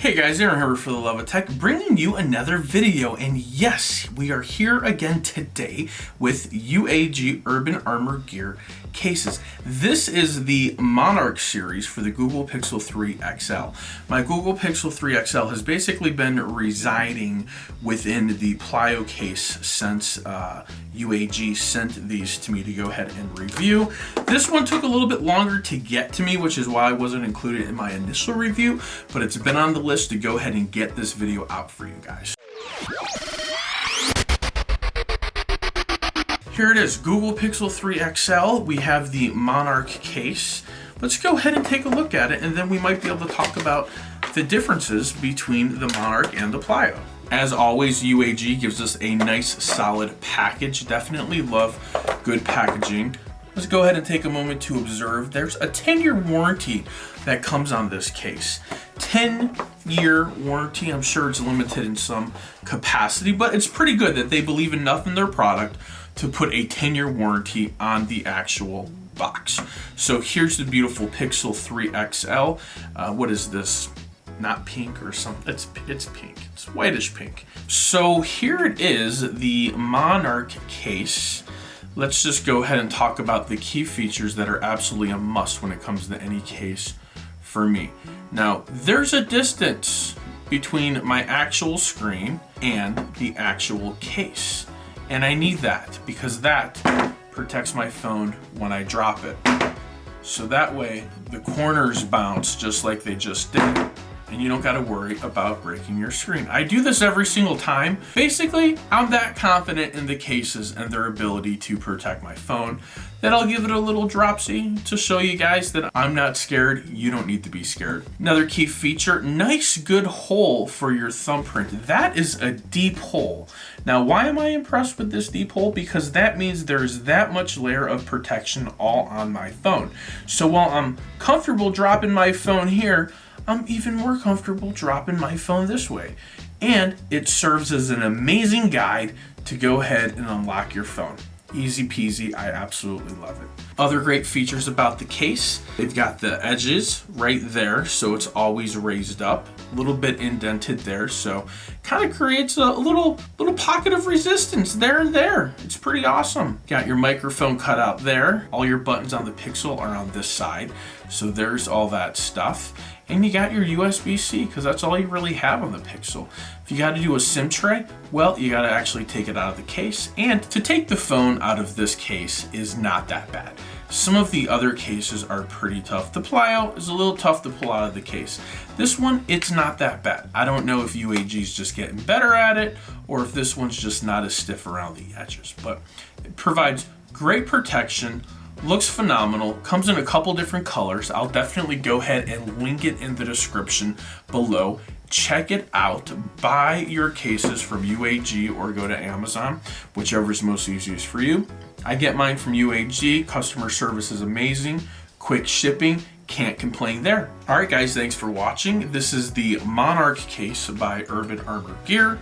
Hey guys, Aaron here for the Love of Tech, bringing you another video. And yes, we are here again today with UAG Urban Armor Gear cases. This is the Monarch series for the Google Pixel 3 XL. My Google Pixel 3 XL has basically been residing within the Plio case since UAG sent these to me to go ahead and review. This one took a little bit longer to get to me, which is why I wasn't included in my initial review, but it's been on the list to go ahead and get this video out for you guys. Here it is, Google Pixel 3 XL. We have the Monarch case. Let's go ahead and take a look at it, and then we might be able to talk about the differences between the Monarch and the Plio. As always, UAG gives us a nice solid package. Definitely love good packaging. Let's go ahead and take a moment to observe. There's a 10-year warranty that comes on this case. 10-year warranty. I'm sure it's limited in some capacity, but it's pretty good that they believe enough in their product to put a 10-year warranty on the actual box. So here's the beautiful Pixel 3 XL. What is this? Not pink or something. It's pink. It's whitish pink. So here it is, the Monarch case. Let's just go ahead and talk about the key features that are absolutely a must when it comes to any case for me. Now, there's a distance between my actual screen and the actual case. And I need that because that protects my phone when I drop it. So that way the corners bounce just like they just did, and you don't got to worry about breaking your screen. I do this every single time. Basically, I'm that confident in the cases and their ability to protect my phone that I'll give it a little dropsy to show you guys that I'm not scared. You don't need to be scared. Another key feature, nice good hole for your thumbprint. That is a deep hole. Now, why am I impressed with this deep hole? Because that means there's that much layer of protection all on my phone. So while I'm comfortable dropping my phone here, I'm even more comfortable dropping my phone this way. And it serves as an amazing guide to go ahead and unlock your phone. Easy peasy, I absolutely love it. Other great features about the case, they've got the edges right there, so it's always raised up, a little bit indented there, so kind of creates a little pocket of resistance there and there. It's pretty awesome. Got your microphone cut out there. All your buttons on the Pixel are on this side, so there's all that stuff. And you got your USB-C, because that's all you really have on the Pixel. If you got to do a SIM tray, well, you got to actually take it out of the case. And to take the phone out of this case is not that bad. Some of the other cases are pretty tough. The Plio is a little tough to pull out of the case. This one, it's not that bad. I don't know if UAG is just getting better at it or if this one's just not as stiff around the edges, but it provides great protection. Looks phenomenal, comes in a couple different colors. I'll definitely go ahead and link it in the description below. Check it out. Buy your cases from UAG or go to Amazon, whichever is most easiest for you. I get mine from UAG. Customer service is amazing. Quick shipping, can't complain there. All right, guys, thanks for watching. This is the Monarch case by Urban Armor Gear.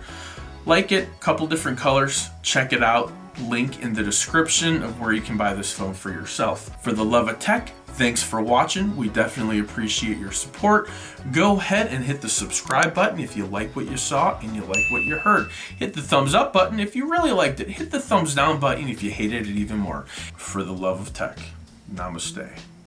Like it, couple different colors. Check it out. Link in the description of where you can buy this phone for yourself. For the Love of Tech, thanks for watching. We definitely appreciate your support. Go ahead and hit the subscribe button if you like what you saw and you like what you heard. Hit the thumbs up button if you really liked it. Hit the thumbs down button if you hated it even more. For the Love of Tech, namaste.